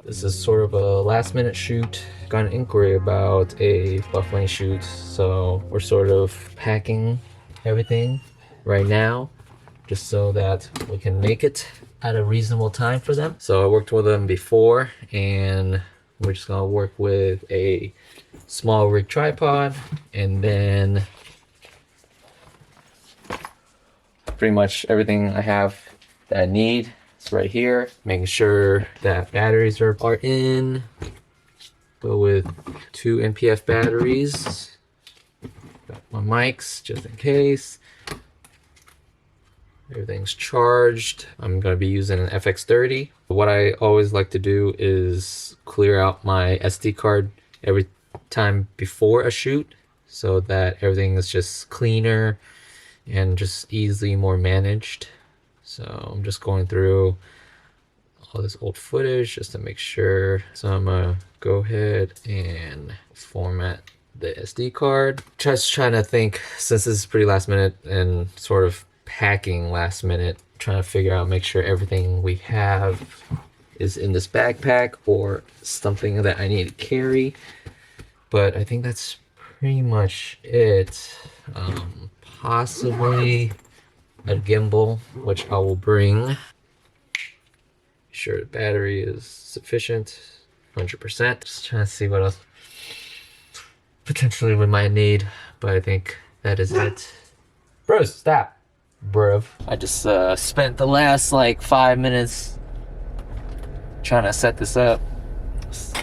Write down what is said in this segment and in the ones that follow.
This is sort of a last minute shoot. Got an inquiry about a buff lane shoot, so we're sort of packing everything right now just so that we can make it at a reasonable time for them. So I worked with them before, and we're just gonna work with a small rig tripod, and then pretty much everything I have that I need is right here. Making sure that batteries are in. Go with 2 NPF batteries. Got my mics just in case. Everything's charged. I'm gonna be using an FX30. What I always like to do is clear out my SD card every time before a shoot so that everything is just cleaner and just easily more managed. So I'm just going through all this old footage just to make sure. So I'm gonna go ahead and format the SD card. Just trying to think, since this is pretty last minute and sort of packing last minute, trying to figure out, make sure everything we have is in this backpack or something that I need to carry. But I think that's pretty much it. Possibly a gimbal, which I will bring. Sure the battery is sufficient, 100%. Just trying to see what else potentially we might need, but I think that is it. Bro, stop. Bruv. I just spent the last like 5 minutes trying to set this up. This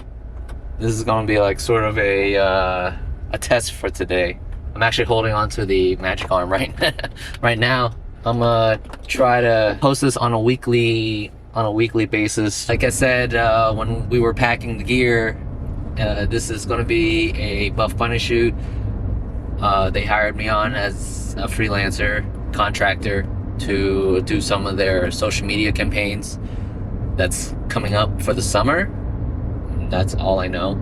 is gonna be like sort of a test for today. I'm actually holding on to the magic arm right now. I'm gonna try to post this on a weekly basis. Like I said, when we were packing the gear, this is gonna be a Buff Bunny shoot. They hired me on as a freelancer contractor to do some of their social media campaigns that's coming up for the summer. That's all I know.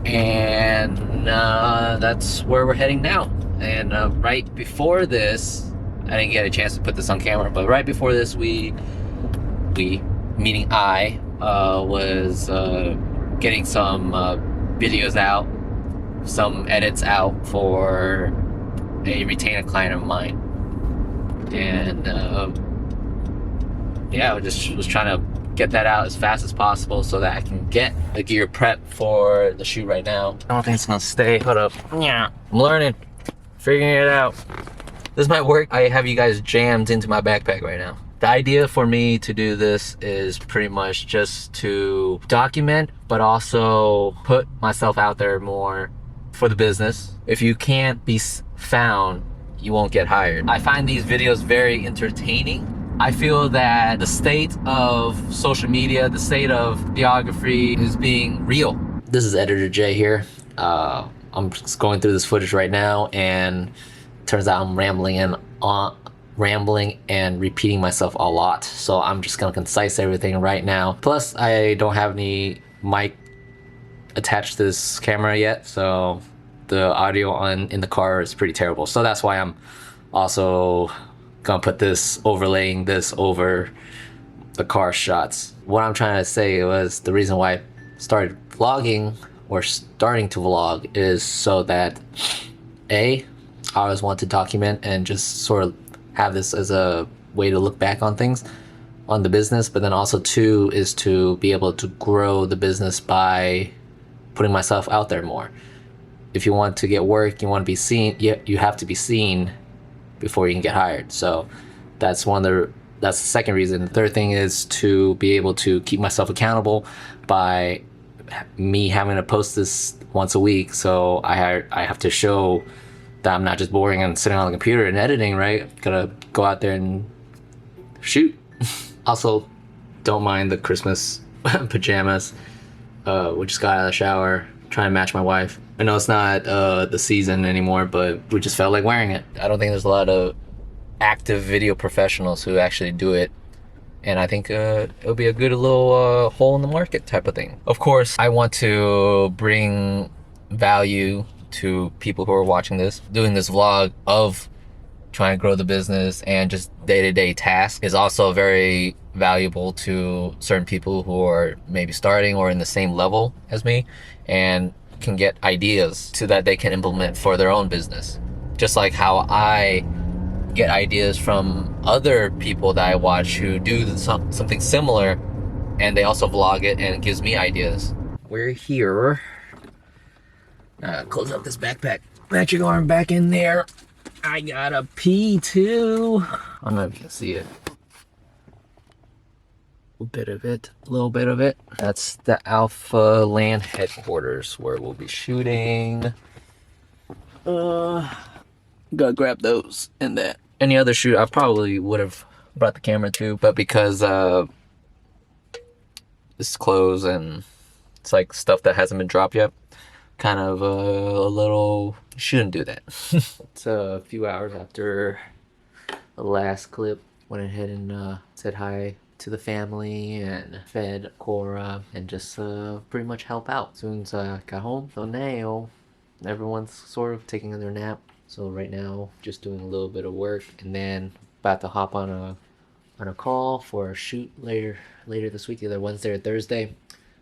And that's where we're heading now. And right before this, I didn't get a chance to put this on camera, but right before this, we meaning I was getting some videos out, some edits out for a retainer client of mine. And yeah, I just was trying to get that out as fast as possible so that I can get the gear prep for the shoot right now. I don't think it's gonna stay. Hold up. Yeah, I'm learning, figuring it out. This might work. I have you guys jammed into my backpack right now. The idea for me to do this is pretty much just to document, but also put myself out there more for the business. If you can't be found, you won't get hired. I find these videos very entertaining. I feel that the state of social media, the state of videography is being real. This is Editor J here. I'm just going through this footage right now, and turns out I'm rambling and repeating myself a lot. So I'm just gonna concise everything right now. Plus, I don't have any mic attached to this camera yet, so the audio in the car is pretty terrible. So that's why I'm also gonna put this, overlaying this over the car shots. What I'm trying to say was the reason why I started vlogging, or starting to vlog, is so that I always want to document and just sort of have this as a way to look back on things, on the business, but then also 2 is to be able to grow the business by putting myself out there more. If you want to get work, you want to be seen, you have to be seen before you can get hired. So that's the second reason. The third thing is to be able to keep myself accountable by me having to post this once a week. So I have to show that I'm not just boring and sitting on the computer and editing, right? Gotta go out there and shoot. Also, don't mind the Christmas pajamas. We just got out of the shower, trying to match my wife. I know it's not the season anymore, but we just felt like wearing it. I don't think there's a lot of active video professionals who actually do it, and I think it'll be a good little hole in the market type of thing. Of course, I want to bring value to people who are watching this, doing this vlog of trying to grow the business and just day-to-day tasks is also very valuable to certain people who are maybe starting or in the same level as me and can get ideas so that they can implement for their own business. Just like how I get ideas from other people that I watch who do something similar, and they also vlog it and it gives me ideas. We're here. Close up this backpack. Magic arm back in there. I gotta pee too. I don't know if you can see it. A little bit of it. That's the Alpha Land headquarters where we'll be shooting. Gotta grab those and that. Any other shoot, I probably would have brought the camera too, but because it's closed and it's like stuff that hasn't been dropped yet, kind of a little, shouldn't do that. It's a few hours after the last clip. Went ahead and said hi to the family and fed Cora and just pretty much help out. As soon as I got home, so now everyone's sort of taking their nap. So right now, just doing a little bit of work and then about to hop on a call for a shoot later this week, either Wednesday or Thursday.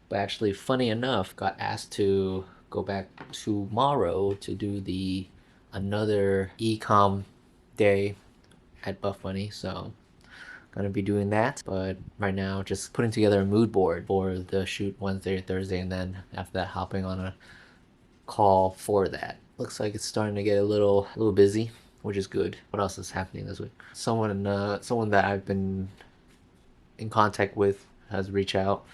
But actually, funny enough, got asked to go back tomorrow to do another ecom day at Buff Bunny, so gonna be doing that. But right now, just putting together a mood board for the shoot Wednesday or Thursday, and then after that, hopping on a call for that. Looks like it's starting to get a little busy, which is good. What else is happening this week? Someone that I've been in contact with has reached out,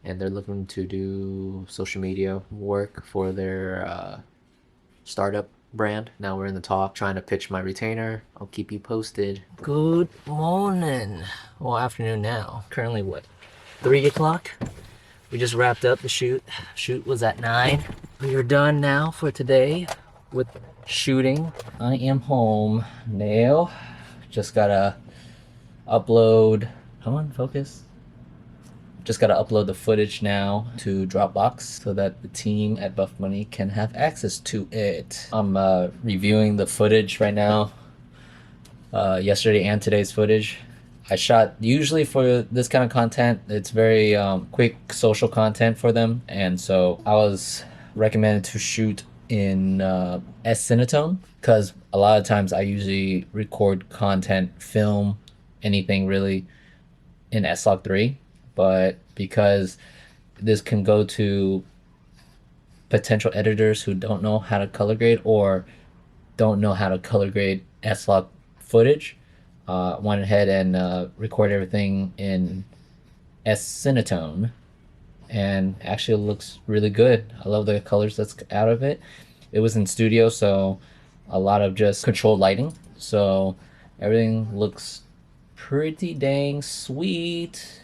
and they're looking to do social media work for their startup brand. Now we're in the talk, trying to pitch my retainer. I'll keep you posted. Good morning. Well, afternoon now. Currently what? 3 o'clock? We just wrapped up the shoot. Shoot was at 9. We are done now for today with shooting. I am home now. Just gotta upload. Come on, focus. Just gotta upload the footage now to Dropbox so that the team at Buff Money can have access to it. I'm reviewing the footage right now. Yesterday and today's footage. I shot, usually for this kind of content, it's very quick social content for them, and so I was recommended to shoot in S-Cinetone because a lot of times I usually record content, film, anything really in S-Log 3, but because this can go to potential editors who don't know how to color grade or don't know how to color grade S-Log footage, went ahead and recorded everything in S-Cinetone, and actually looks really good. I love the colors that's out of it. It was in studio, so a lot of just controlled lighting, so everything looks pretty dang sweet.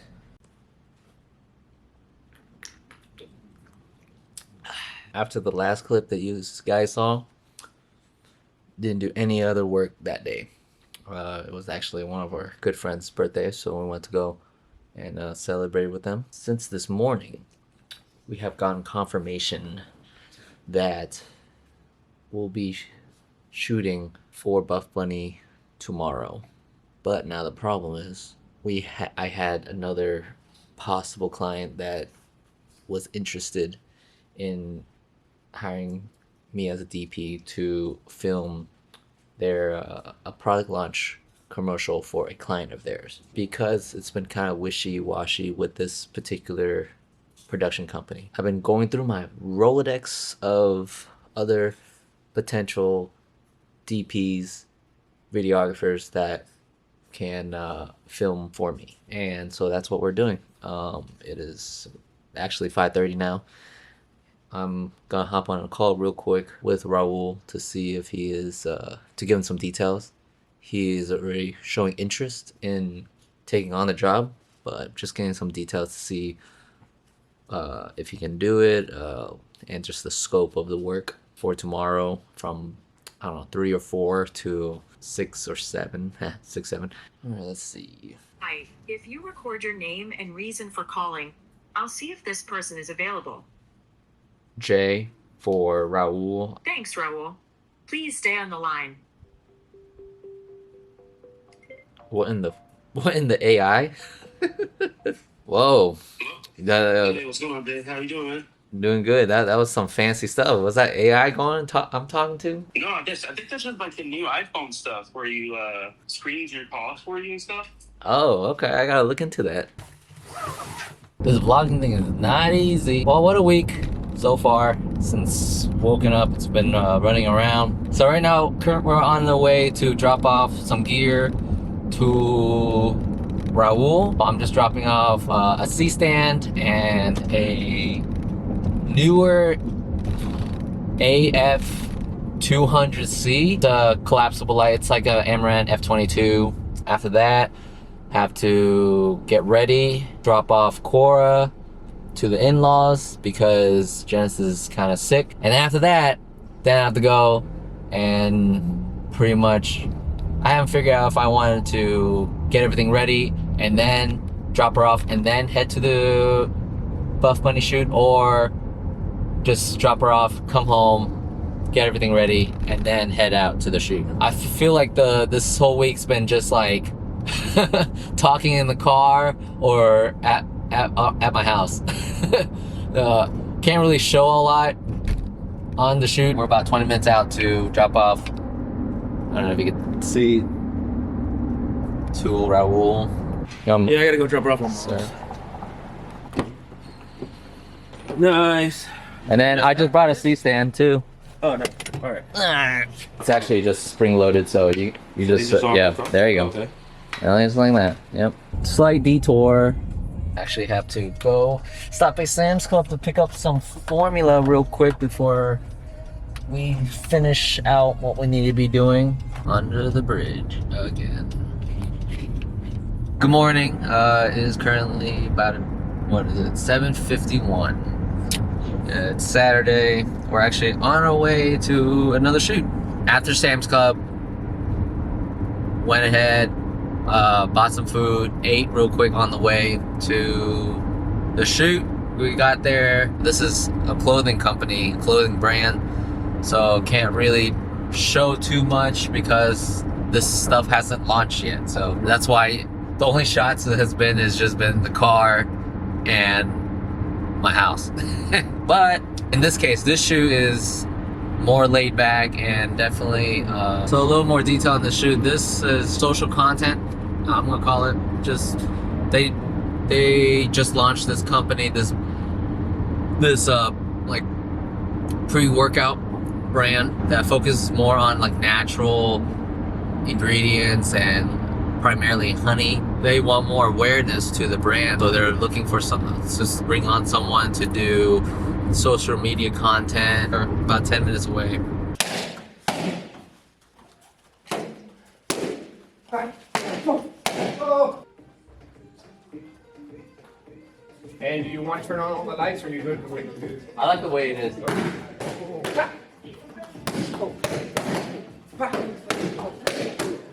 After the last clip that you guys saw, didn't do any other work that day. It was actually one of our good friends' birthdays, so we went to go and celebrate with them. Since this morning, we have gotten confirmation that we'll be shooting for Buff Bunny tomorrow. But now the problem is, I had another possible client that was interested in hiring me as a DP to film their a product launch commercial for a client of theirs. Because it's been kind of wishy-washy with this particular production company, I've been going through my Rolodex of other potential DPs, videographers that can film for me, and so that's what we're doing. It is actually 5:30 now. I'm gonna hop on a call real quick with Raul to see if he is to give him some details. He is already showing interest in taking on the job, but just getting some details to see if he can do it, and just the scope of the work for tomorrow from, I don't know, 3 or 4 to 6 or 7. 6, 7. All right, let's see. Hi, if you record your name and reason for calling, I'll see if this person is available. J for Raul. Thanks, Raul. Please stay on the line. what in the AI? Whoa. Hey, what's going on, Dave? How you doing, man? Doing good. That was some fancy stuff. Was that AI going? I'm talking to? No, I think that's just like the new iPhone stuff where you screens your calls for you and stuff. Oh, okay. I gotta look into that. This vlogging thing is not easy. Well, what a week so far since woken up. It's been running around. So right now, we're on the way to drop off some gear to Raul. I'm just dropping off a C-stand and a newer AF 200C, the collapsible light. It's like a Amaran F22. After that, have to get ready, drop off Cora to the in-laws because Genesis is kind of sick. And after that, then I have to go and pretty much, I haven't figured out if I wanted to get everything ready and then drop her off and then head to the Buff Bunny shoot, or just drop her off, come home, get everything ready, and then head out to the shoot. I feel like this whole week's been just like talking in the car or at my house. Can't really show a lot on the shoot. We're about 20 minutes out to drop off. I don't know if you can see to Raul. Yeah, I gotta go drop her off on So. Nice. And then I just brought a C-stand too. Oh no. All right. It's actually just spring loaded, so you just Just on yeah. the front? There you go. Okay. It's like that. Yep. Slight detour. Actually have to go stop by Sam's Club to pick up some formula real quick before we finish out what we need to be doing under the bridge again. Good morning. It is currently about 7:51. It's Saturday. We're actually on our way to another shoot. After Sam's Club, went ahead, bought some food, ate real quick on the way to the shoot. We got there. This is a clothing company, clothing brand, so can't really show too much because this stuff hasn't launched yet. So that's why the only shots that has been just been the car and my house. But in this case, this shoot is more laid back and definitely so a little more detail on the shoot. This is social content, I'm gonna call it. Just they just launched this company, this like pre-workout brand that focuses more on like natural ingredients and primarily honey. They want more awareness to the brand, so they're looking for someone, just bring on someone to do social media content. Or about 10 minutes away. And do you want to turn on all the lights, or are you good the way it is? I like the way it is.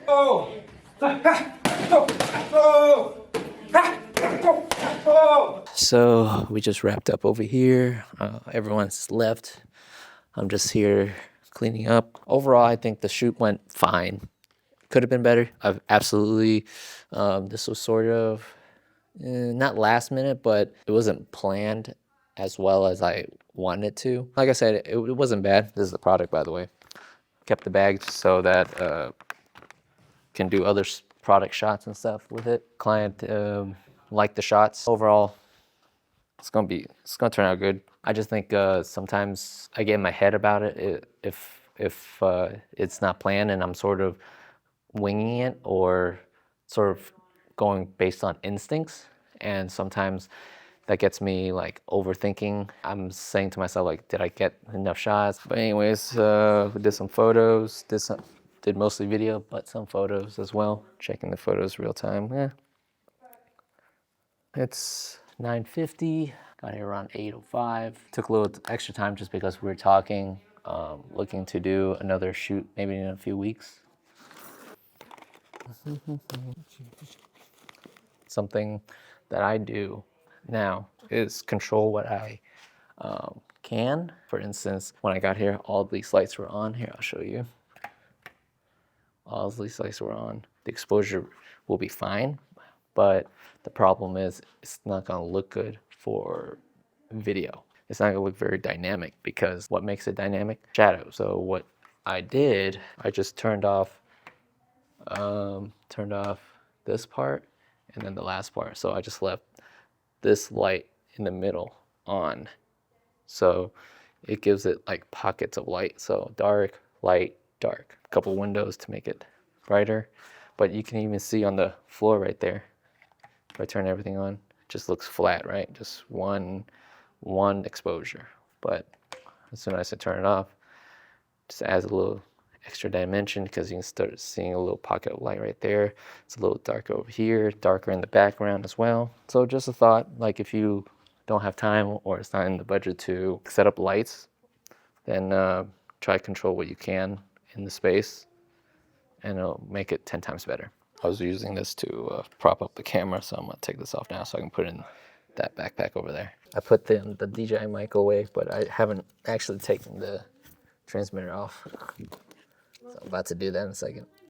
Oh! So we just wrapped up over here. Everyone's left. I'm just here cleaning up. Overall, I think the shoot went fine. Could have been better. Absolutely. This was sort of not last minute, but it wasn't planned as well as I wanted it to. Like I said, it wasn't bad. This is the product, by the way. Kept the bag so that can do other product shots and stuff with it. Client liked the shots. Overall, it's gonna turn out good. I just think sometimes I get in my head about it if it's not planned and I'm sort of winging it or sort of going based on instincts, and sometimes that gets me like overthinking. I'm saying to myself like, did I get enough shots? But anyways, we did some photos, did mostly video, but some photos as well. Checking the photos real time. It's 9:50. Got here around 8:05. Took a little extra time just because we were talking. Looking to do another shoot maybe in a few weeks. Something that I do now is control what I can. For instance, when I got here, all these lights were on. Here, I'll show you. All these lights were on. The exposure will be fine, but the problem is it's not gonna look good for video. It's not gonna look very dynamic because what makes it dynamic? Shadows. So what I did, I just turned off this part and then the last part. So I just left this light in the middle on. So it gives it like pockets of light. So dark, light, dark. A couple windows to make it brighter. But you can even see on the floor right there, if I turn everything on, it just looks flat, right? Just one exposure. But as soon as I turn it off, it just adds a little extra dimension because you can start seeing a little pocket of light right there. It's a little darker over here, darker in the background as well. So just a thought, like if you don't have time or it's not in the budget to set up lights, then try to control what you can in the space and it'll make it 10 times better. I was using this to prop up the camera, so I'm gonna take this off now so I can put it in that backpack over there. I put the DJI mic away, but I haven't actually taken the transmitter off. So I'm about to do that in a second.